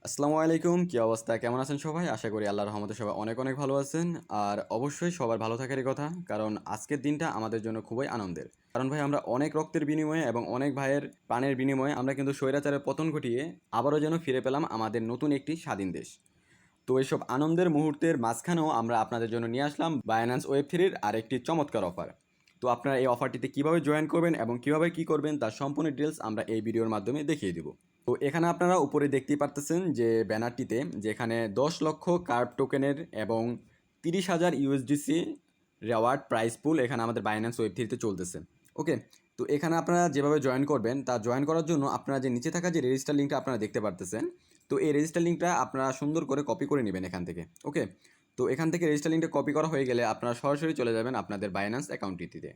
আসসালামু আলাইকুম, কি অবস্থা? কেমন আছেন সবাই? আশা করি আল্লাহর রহমতে সবাই অনেক অনেক ভালো আছেন। আর অবশ্যই সবার ভালো থাকারই কথা, কারণ আজকের দিনটা আমাদের জন্য খুবই আনন্দের। কারণ ভাই আমরা অনেক রক্তের বিনিময়ে এবং অনেক ভাইয়ের প্রাণের বিনিময়ে আমরা কিন্তু স্বৈরাচারের পতন ঘটিয়ে আবারও যেন ফিরে পেলাম আমাদের নতুন একটি স্বাধীন দেশ। তো এইসব আনন্দের মুহূর্তের মাঝখানেও আমরা আপনাদের জন্য নিয়ে আসলাম বাইন্যান্স ওয়েব3-র আরেকটি চমৎকার অফার। তো আপনারা এই অফারটিতে কিভাবে জয়েন করবেন এবং কিভাবে কি করবেন তার সম্পূর্ণ ডিটেলস আমরা এই ভিডিওর মাধ্যমে দেখিয়ে দিব। তো এখানে আপনারা উপরে দেখতেই পারতেছেন যে ব্যানারটিতে, যেখানে 10 লক্ষ কার্ভ টোকেনের এবং 30,000 ইউএসডিসি রেওয়ার্ড প্রাইস পুল এখানে আমাদের বাইন্যান্স ওয়েব3-তে চলতেছে। ওকে, তো এখানে আপনারা যেভাবে জয়েন করবেন তা জয়েন করার জন্য আপনারা যে নিচে থাকা যে রেজিস্টার লিঙ্কটা আপনারা দেখতে পারতেছেন, তো এই রেজিস্টার লিঙ্কটা আপনারা সুন্দর করে কপি করে নেবেন এখান থেকে। ওকে, তো এখান থেকে রেজিস্টার লিঙ্কটা কপি করা হয়ে গেলে আপনারা সরাসরি চলে যাবেন আপনাদের বাইন্যান্স অ্যাকাউন্টটিতে।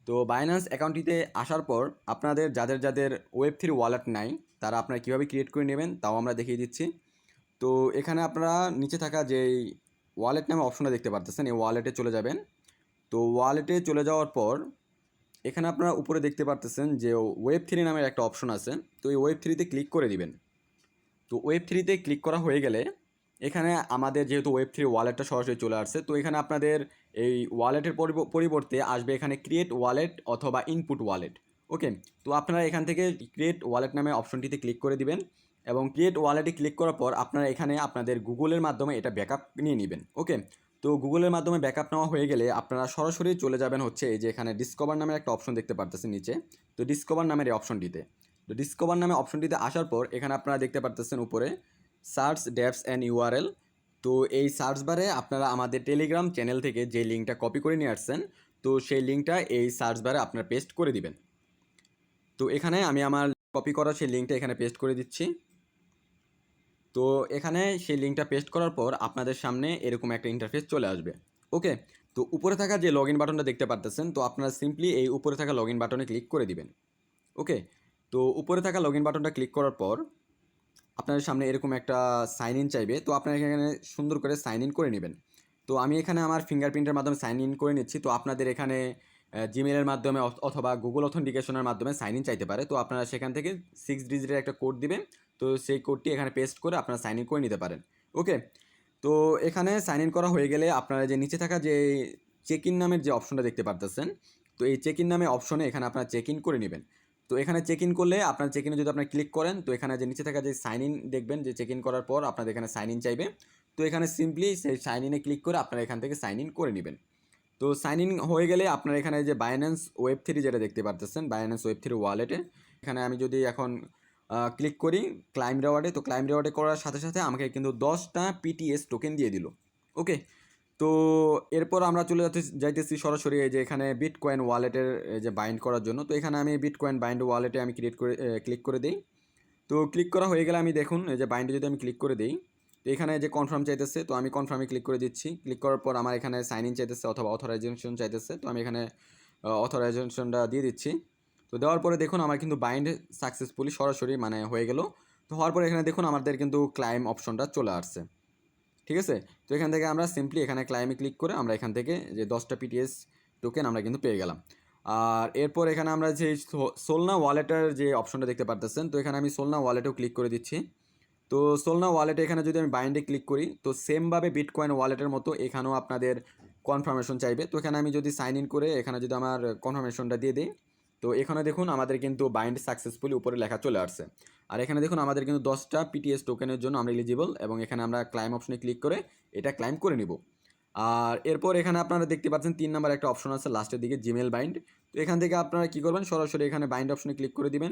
তো বাইন্যান্স অ্যাকাউন্টটিতে আসার পর আপনাদের যাদের যাদের ওয়েব3 ওয়ালেট নাই তারা আপনারা কীভাবে ক্রিয়েট করে নেবেন তাও আমরা দেখিয়ে দিচ্ছি। তো এখানে আপনারা নিচে থাকা যেই ওয়ালেট নামে অপশনটা দেখতে পারতেছেন, এই ওয়ালেটে চলে যাবেন। তো ওয়ালেটে চলে যাওয়ার পর এখানে আপনারা উপরে দেখতে পারতেছেন যে ওয়েব3 নামের একটা অপশন আছে, তো এই ওয়েব3-তে ক্লিক করে দিবেন। তো ওয়েব3-তে ক্লিক করা হয়ে গেলে এখানে আমাদের যেহেতু ওয়েব3 ওয়ালেটটা সরাসরি চলে আসছে, তো এখানে আপনাদের এই ওয়ালেটের পরিবর্তে আসবে এখানে ক্রিয়েট ওয়ালেট অথবা ইনপুট ওয়ালেট। ওকে, তো আপনারা এখান থেকে ক্রিয়েট ওয়ালেট নামে অপশনটিতে ক্লিক করে দিবেন এবং ক্রিয়েট ওয়ালেটে ক্লিক করার পর আপনারা এখানে আপনাদের গুগলের মাধ্যমে এটা ব্যাকআপ নিয়ে নেবেন। ওকে, তো গুগলের মাধ্যমে ব্যাকআপ নেওয়া হয়ে গেলে আপনারা সরাসরি চলে যাবেন হচ্ছে এই যে এখানে ডিসকভার নামের একটা অপশন দেখতে পারতেছেন নিচে। তো ডিসকভার নামের এই অপশনটিতে, তো ডিসকভার নামে অপশনটিতে আসার পর এখানে আপনারা দেখতে পারতেছেন উপরে সার্চ ডেপস অ্যান্ড ইউআরএল। তো এই সার্চ বারে আপনারা আমাদের টেলিগ্রাম চ্যানেল থেকে যে লিঙ্কটা কপি করে নিয়ে আসছেন, তো সেই লিঙ্কটা এই সার্চ বারে আপনারা পেস্ট করে দিবেন। তো এখানে আমি আমার কপি করা সেই লিঙ্কটা এখানে পেস্ট করে দিচ্ছি। তো এখানে সেই লিঙ্কটা পেস্ট করার পর আপনাদের সামনে এরকম একটা ইন্টারফেস চলে আসবে। ওকে, তো উপরে থাকা যে লগ ইন বাটনটা দেখতে পারতেছেন, তো আপনারা সিম্পলি এই উপরে থাকা লগ ইন বাটনে ক্লিক করে দিবেন। ওকে, তো উপরে থাকা লগ ইন বাটনটা ক্লিক করার পর আপনাদের সামনে এরকম একটা সাইন ইন চাইবে, তো আপনারা এখানে সুন্দর করে সাইন ইন করে নেবেন। তো আমি এখানে আমার ফিঙ্গারপ্রিন্টের মাধ্যমে সাইন ইন করে নিচ্ছি। তো আপনাদের এখানে জিমেলের মাধ্যমে অথবা গুগল অথেন্টিকেশনের মাধ্যমে সাইন ইন চাইতে পারে, তো আপনারা সেখান থেকে 6 ডিজিটের একটা কোড দিবেন। তো সেই কোডটি এখানে পেস্ট করে আপনারা সাইন ইন করে নিতে পারেন। ওকে, তো এখানে সাইন ইন করা হয়ে গেলে আপনারা যে নিচে থাকা যে চেক ইন নামের যে অপশনটা দেখতে পারতেছেন, তো এই চেক ইন নামে অপশনে এখানে আপনারা চেক ইন করে নেবেন। তো এখানে চেক ইন করলে আপনার চেক ইনে যদি আপনার ক্লিক করেন, তো এখানে যে নিচে থাকা যে সাইন ইন দেখবেন, যে চেক ইন করার পর আপনাদের এখানে সাইন ইন চাইবে। তো এখানে সিম্পলি সেই সাইন ইনে ক্লিক করে আপনারা এখান থেকে সাইন ইন করে নেবেন। তো সাইন ইন হয়ে গেলে আপনার এখানে যে বাইন্যান্স ওয়েব3 যেটা দেখতে পারতেছেন, বাইন্যান্স ওয়েব3 ওয়ালেটে এখানে আমি যদি এখন ক্লিক করি ক্লাইম রেওয়ার্ডে, তো ক্লাইম রেওয়ার্ডে করার সাথে সাথে আমাকে কিন্তু 10টা পিটিএস টোকেন দিয়ে দিল। ওকে, তো এরপর আমরা চলে যাইতেছি সরাসরি এই যে এখানে বিটকয়েন ওয়ালেটের যে বাইন্ড করার জন্য। তো এখানে আমি বিটকয়েন বাইন্ড ওয়ালেটে আমি ক্লিক করে দিই। তো ক্লিক করা হয়ে গেলে আমি দেখুন এই যে বাইন্ডে যদি আমি ক্লিক করে দিই, তো এখানে যে কনফার্ম চাইতেছে, তো আমি কনফার্মে ক্লিক করে দিচ্ছি। ক্লিক করার পর আমার এখানে সাইন ইন চাইতেছে অথবা অথরাইজেশন চাইতেছে, তো আমি এখানে অথরাইজেশনটা দিয়ে দিচ্ছি। তো দেওয়ার পরে দেখুন আমার কিন্তু বাইন্ড সাকসেসফুলি সরাসরি মানে হয়ে গেল। তো হওয়ার পরে এখানে দেখুন আমাদের কিন্তু ক্লাইম অপশনটা চলে আসছে। ঠিক আছে, তো এখান থেকে আমরা সিম্পলি এখানে ক্লাইমে ক্লিক করে আমরা এখান থেকে যে 10টা পিটিএস টোকেন আমরা কিন্তু পেয়ে গেলাম। আর এরপর এখানে আমরা যে সোলনা ওয়ালেটের যে অপশনটা দেখতে পারতেছেন, তো এখানে আমি সোলনা ওয়ালেটেও ক্লিক করে দিচ্ছি। তো সোলনা ওয়ালেটে এখানে যদি আমি বাইন্ডে ক্লিক করি, তো সেমভাবে বিটকয়েন ওয়ালেটের মতো এখানেও আপনাদের কনফার্মেশন চাইবে। তো এখানে আমি যদি সাইন ইন করে এখানে যদি আমার কনফার্মেশনটা দিয়ে দিই, তো এখানে দেখুন আমাদের কিন্তু বাইন্ড সাকসেসফুলি উপরে লেখা চলে আসছে। আর এখানে দেখুন আমাদের কিন্তু 10টা পিটিএস টোকেনের জন্য আমরা এলিজিবল, এবং এখানে আমরা ক্লাইম অপশনে ক্লিক করে এটা ক্লাইম করে নিব। আর এরপর এখানে আপনারা দেখতে পাচ্ছেন 3 নাম্বার একটা অপশন আছে লাস্টের দিকে, জিমেল বাইন্ড। তো এখান থেকে আপনারা কী করবেন, সরাসরি এখানে বাইন্ড অপশনে ক্লিক করে দিবেন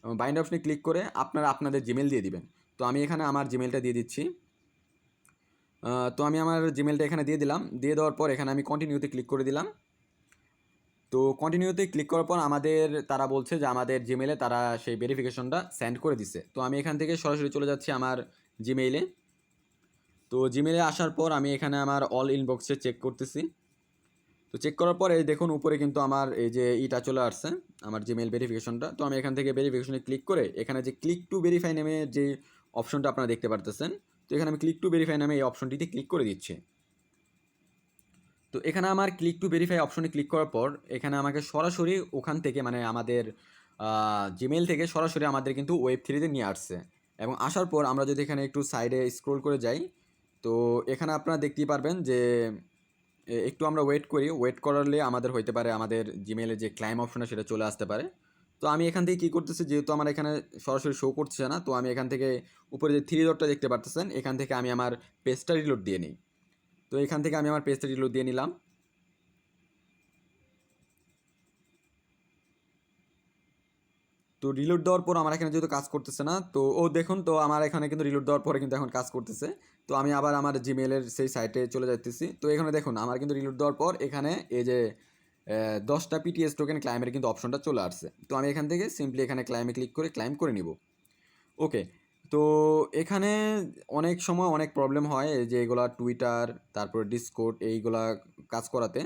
এবং বাইন্ড অপশনে ক্লিক করে আপনারা আপনাদের জিমেল দিয়ে দিবেন। তো আমি এখানে আমার জিমেলটা দিয়ে দিচ্ছি। তো আমি আমার জিমেলটা এখানে দিয়ে দিলাম। দিয়ে দেওয়ার পর এখানে আমি কন্টিনিউতে ক্লিক করে দিলাম। তো কন্টিনিউতে ক্লিক করার পর আমাদের তারা বলছে যে আমাদের জিমেলে তারা সেই ভেরিফিকেশনটা সেন্ড করে দিছে। তো আমি এখান থেকে সরাসরি চলে যাচ্ছি আমার জিমেইলে। তো জিমেইলে আসার পর আমি এখানে আমার অল ইনবক্সে চেক করতেছি। তো চেক করার পরে দেখুন উপরে কিন্তু আমার এই যে ইটা চলে আসছে, আমার জিমেইল ভেরিফিকেশনটা। তো আমি এখান থেকে ভেরিফিকেশনে ক্লিক করে এখানে যে ক্লিক টু ভেরিফাই নামে যে অপশনটা আপনারা দেখতে পারতেছেন, তো এখানে আমি ক্লিক টু ভেরিফাই নামে এই অপশনটিতে ক্লিক করে দিচ্ছি। তো এখানে আমার ক্লিক টু ভেরিফাই অপশনে ক্লিক করার পর এখানে আমাকে সরাসরি ওখান থেকে মানে আমাদের জিমেইল থেকে সরাসরি আমাদের কিন্তু ওয়েব3-তে নিয়ে আসছে। এবং আসার পর আমরা যদি এখানে একটু সাইডে স্ক্রল করে যাই, তো এখানে আপনারা দেখতেই পারবেন যে একটু আমরা ওয়েট করি, ওয়েট করলে আমাদের হইতে পারে আমাদের জিমেইলে যে ক্লাইম অপশনটা সেটা চলে আসতে পারে। তো আমি এখান থেকে কী করতেছি, যেহেতু আমার এখানে সরাসরি শো করছে না, তো আমি এখান থেকে উপরে যে থ্রি ডটটা দেখতে পারতেছেন, এখান থেকে আমি আমার পেজটা রিলোড দিয়ে নিই। তো এখান থেকে আমি আমার পেজটা রিলোড দিয়ে নিলাম। তো রিলোড দেওয়ার পর আমার এখানে যেহেতু কাজ করতেছে না, তো দেখুন, তো আমার এখানে কিন্তু রিলোড দেওয়ার পরে কিন্তু এখন কাজ করতেছে। তো আমি আবার আমার জিমেইলের সেই সাইটে চলে যাইতেছি। তো এখানে দেখুন আমার কিন্তু রিলোড দেওয়ার পর এখানে এই যে 10টা পিটিএস টোকেন ক্লাইমের কিন্তু অপশনটা চলে আসছে। তো আমি এখান থেকে সিম্পলি এখানে ক্লাইমে ক্লিক করে ক্লাইম করে নিব। ওকে, তো এখানে অনেক সময় অনেক প্রবলেম হয়, এই যে এগুলা টুইটার, তারপর ডিসকর্ড, এইগুলা কাজ করাতে।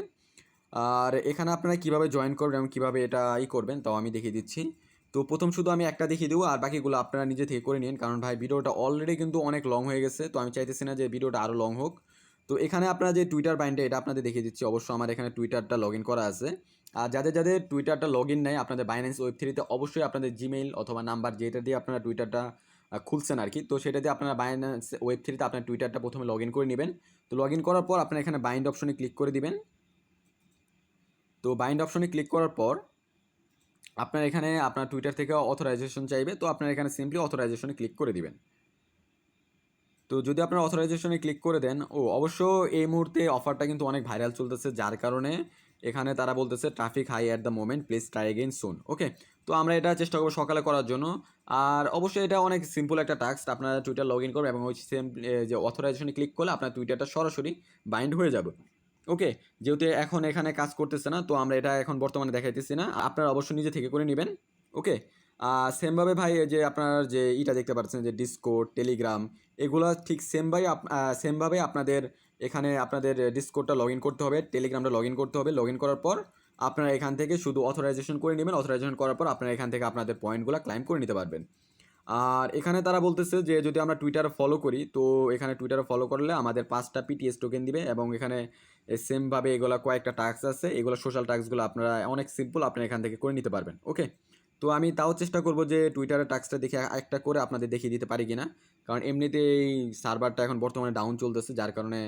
আর এখানে আপনারা কিভাবে জয়েন করবেন এবং কীভাবে এটা করবেন তাও আমি দেখিয়ে দিচ্ছি। তো প্রথম শুধু আমি একটা দেখিয়ে দেবো, আর বাকিগুলো আপনারা নিজে থেকে করে নিন, কারণ ভাই ভিডিওটা অলরেডি কিন্তু অনেক লং হয়ে গেছে। তো আমি চাইতেছি না যে ভিডিওটা আরও লং হোক। তো এখানে আপনারা যে টুইটার বাইন্ডে, এটা আপনাদের দেখিয়ে দিচ্ছি। অবশ্য আমার এখানে টুইটারটা লগ ইন করা আছে। আর যাদের যাদের টুইটারটা লগ ইন নেই, আপনাদের বাইন্যান্স ওয়েব3তে অবশ্যই আপনাদের জিমেইল অথবা নাম্বার, যেটা দিয়ে আপনারা টুইটারটা খুলছেন আর কি, তো সেটা দিয়ে আপনারা বাইন্যান্স ওয়েব3তে আপনার টুইটারটা প্রথমে লগ ইন করে নেবেন। তো লগ ইন করার পর আপনারা এখানে বাইন্ড অপশনে ক্লিক করে দিবেন। তো বাইন্ড অপশনে ক্লিক করার পর আপনার এখানে আপনার টুইটার থেকে অথরাইজেশন চাইবে। তো আপনার এখানে সিম্পলি অথরাইজেশনে ক্লিক করে দিবেন। তো যদি আপনার অথরাইজেশনে ক্লিক করে দেন, অবশ্য এই মুহূর্তে অফারটা কিন্তু অনেক ভাইরাল চলতেছে, যার কারণে এখানে তারা বলতেছে traffic high at the moment, please try again soon. Okay, তো আমরা এটা চেষ্টা করবো সকালে করার জন্য। আর অবশ্যই এটা অনেক সিম্পল একটা টাস্ক। আপনারা টুইটার লগ ইন করবেন এবং ওই সেম যে অথরাইজেশনে ক্লিক করলে আপনার টুইটারটা সরাসরি বাইন্ড হয়ে যাবে। ওকে, যেহেতু এখন এখানে কাজ করতেছে না, তো আমরা এটা এখন বর্তমানে দেখাইতেছি না, আপনারা অবশ্যই নিজে থেকে করে নেবেন। ওকে, সেমভাবে ভাই যে আপনার যে দেখতে পাচ্ছেন যে ডিসকর্ড, টেলিগ্রাম, এগুলো ঠিক সেমভাবে আপনাদের এখানে আপনাদের ডিসকর্ডটা লগ ইন করতে হবে, টেলিগ্রামটা লগ ইন করতে হবে। লগ ইন করার পর আপনারা এখান থেকে শুধু অথরাইজেশন করে নেবেন। অথরাইজেশন করার পর আপনারা এখান থেকে আপনাদের পয়েন্টগুলো ক্লাইম করে নিতে পারবেন। আর এখানে তারা বলতেছে যে যদি আমরা টুইটারে ফলো করি, তো এখানে টুইটারে ফলো করলে আমাদের 5টা পিটিএস টোকেন দিবে, এবং এখানে সেমভাবে এগুলো কয়েকটা টাস্ক আছে, এগুলো সোশ্যাল টাস্কগুলো আপনারা অনেক সিম্পল, আপনারা এখান থেকে করে নিতে পারবেন। ওকে, তো আমি তাও চেষ্টা করব যে টুইটারের টাস্কটা দেখে একটা করে আপনাদের দেখিয়ে দিতে পারি কিনা, কারণ এমনিতেই সার্ভারটা এখন বর্তমানে ডাউন চলতেছে, যার কারণে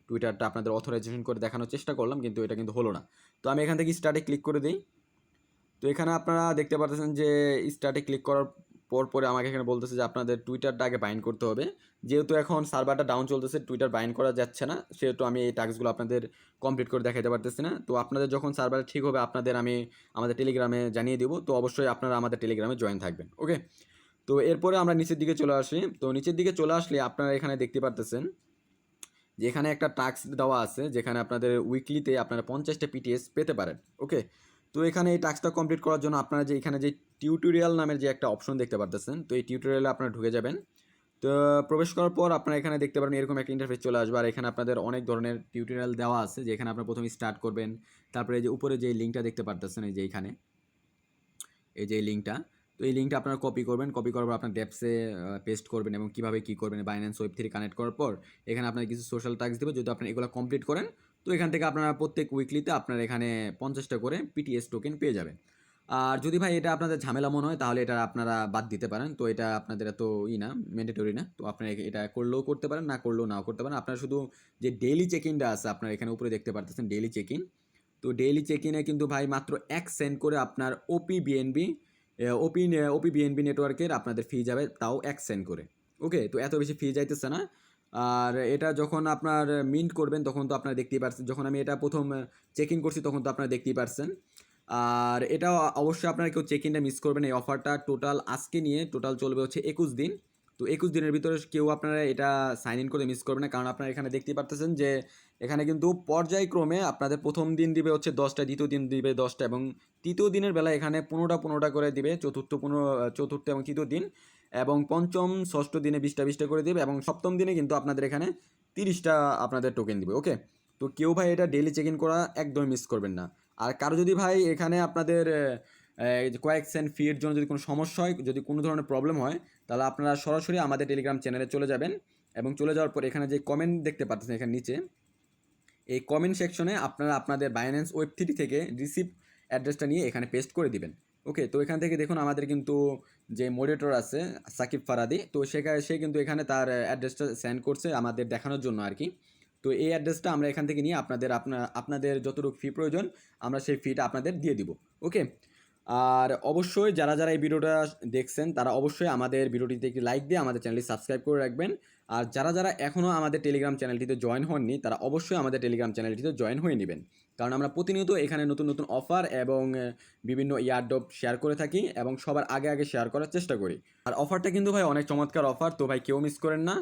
টুইটারটা আপনাদের অথরাইজেশন করে দেখানোর চেষ্টা করলাম, কিন্তু এটা কিন্তু হলো না। তো আমি এখান থেকে স্টার্টে ক্লিক করে দিই। তো এখানে আপনারা দেখতে পাচ্ছেন যে স্টার্টে ক্লিক করার পরে আমাকে এখানে বলতেছে যে আপনাদের টুইটারটা আগে বাইন্ড করতে হবে। যেহেতু এখন সার্ভারটা ডাউন চলতেছে, টুইটার বাইন্ড করা যাচ্ছে না, সেহেতু আমি এই টাস্কগুলো আপনাদের কমপ্লিট করে দেখাতে পারতেছি না। তো আপনাদের যখন সার্ভার ঠিক হবে, আপনাদের আমি আমাদের টেলিগ্রামে জানিয়ে দেবো। তো অবশ্যই আপনারা আমাদের টেলিগ্রামে জয়েন থাকবেন। ওকে, তো এরপরে আমরা নিচের দিকে চলে আসি। তো নিচের দিকে চলে আসলে আপনারা এখানে দেখতে পারতেছেন যে এখানে একটা টাস্ক দেওয়া আছে, যেখানে আপনাদের উইকলিতে আপনারা 50টা পিটিএস পেতে পারেন। ওকে, তো এখানে এই টাস্কটা কমপ্লিট করার জন্য আপনারা যে এখানে যে টিউটোরিয়াল নামের যে একটা অপশন দেখতে পারতেছেন, তো এই টিউটোরিয়ালে আপনারা ঢুকে যাবেন। তো প্রবেশ করার পর আপনারা এখানে দেখতে পারেন এরকম একটা ইন্টারফেস চলে আসবে, আর এখানে আপনাদের অনেক ধরনের টিউটোরিয়াল দেওয়া আছে, যেখানে আপনারা প্রথমে স্টার্ট করবেন। তারপরে এই যে উপরে যে লিঙ্কটা দেখতে পারতেছেন, এই যে এখানে এই যে লিঙ্কটা, তো এই লিঙ্কটা আপনারা কপি করবেন। কপি করার পর আপনার ড্যাপসে পেস্ট করবেন, এবং কীভাবে কী করবেন বাইন্যান্স ওয়েব3 কানেক্ট করার পর এখানে আপনার কিছু সোশ্যাল টাস্ক দেবে। যদি আপনি এগুলো কমপ্লিট করেন, তো এখান থেকে আপনারা প্রত্যেক উইকলিতে আপনার এখানে 50টা করে পিটিএস টোকেন পেয়ে যাবেন। আর যদি ভাই এটা আপনাদের ঝামেলা মনে হয়, তাহলে এটা আপনারা বাদ দিতে পারেন। তো এটা আপনাদের এত না, ম্যান্ডেটরি না। তো আপনারা এটা করলেও করতে পারেন, না করলেও নাও করতে পারেন। আপনারা শুধু যে ডেইলি চেক ইনটা আছে, আপনার এখানে উপরে দেখতে পারতেছেন ডেইলি চেক ইন। তো ডেইলি চেক ইনে কিন্তু ভাই মাত্র 1 সেন্ট করে আপনার ওপি বিএনবি নেটওয়ার্কের আপনাদের ফি যাবে, তাও 1 সেন্ট করে। ওকে, তো এত বেশি ফি যাইতেছে না। আর এটা যখন আপনার মিন্ট করবেন, তখন তো আপনারা দেখতেই পারছেন, যখন আমি এটা প্রথম চেক ইন করছি তখন তো আপনারা দেখতেই পারছেন। আর এটা অবশ্যই আপনারা কেউ চেক ইনটা মিস করবেন। এই অফারটা টোটাল আজকে নিয়ে টোটাল চলবে হচ্ছে 21 দিন। তো 21 দিনের ভিতরে কেউ আপনারা এটা সাইন ইন করে মিস করবেন না, কারণ আপনারা এখানে দেখতেই পারতেছেন যে এখানে কিন্তু পর্যায়ক্রমে আপনাদের প্রথম দিন দিবে হচ্ছে 10টা, দ্বিতীয় দিন দিবে 10টা, এবং তৃতীয় দিনের বেলা এখানে 15টা করে দিবে, চতুর্থ এবং তৃতীয় দিন, এবং পঞ্চম ষষ্ঠ দিনে 20টা করে দিবে, এবং সপ্তম দিনে কিন্তু আপনাদের এখানে 30টা আপনাদের টোকেন দিবে। ওকে, তো কেউ ভাই এটা ডেইলি চেক ইন করা একদমই মিস করবেন না। আর কারো যদি ভাই এখানে আপনাদের কয়েক সেন্ট ফির জন্য যদি কোনো সমস্যা হয়, যদি কোনো ধরনের প্রবলেম হয়, তাহলে আপনারা সরাসরি আমাদের টেলিগ্রাম চ্যানেলে চলে যাবেন, এবং চলে যাওয়ার পর এখানে যে কমেন্ট দেখতে পাচ্ছেন এখানে নিচে, এই কমেন্ট সেকশনে আপনারা আপনাদের বাইন্যান্স ওয়েব3 থেকে রিসিভ অ্যাড্রেসটা নিয়ে এখানে পেস্ট করে দিবেন। ওকে, তো এখান থেকে দেখুন আমাদের কিন্তু যে মডারেটর আছে সাকিব ফারাদি, তো সে কিন্তু এখানে তার অ্যাড্রেসটা সেন্ড করছে আমাদের দেখানোর জন্য আর কি। তো এই অ্যাড্রেসটা আমরা এখান থেকে নিয়ে আপনাদের যতটুকু ফি প্রয়োজন আমরা সেই ফিটা আপনাদের দিয়ে দিব। ওকে, আর অবশ্যই যারা যারা এই ভিডিওটা দেখছেন তারা অবশ্যই আমাদের ভিডিওটিতে একটি লাইক দিয়ে আমাদের চ্যানেলটি সাবস্ক্রাইব করে রাখবেন। আর যারা যারা এখনও আমাদের টেলিগ্রাম চ্যানেলটিতে জয়েন হননি তারা অবশ্যই আমাদের টেলিগ্রাম চ্যানেলটিতে জয়েন হয়ে নেবেন, কারণ আমরা প্রতিনিয়ত এখানে নতুন নতুন অফার এবং বিভিন্ন ইয়ারড্রপ শেয়ার করে থাকি এবং সবার আগে আগে শেয়ার করার চেষ্টা করি। আর অফারটা কিন্তু ভাই অনেক চমৎকার অফার, তো ভাই কেউ মিস করেন না।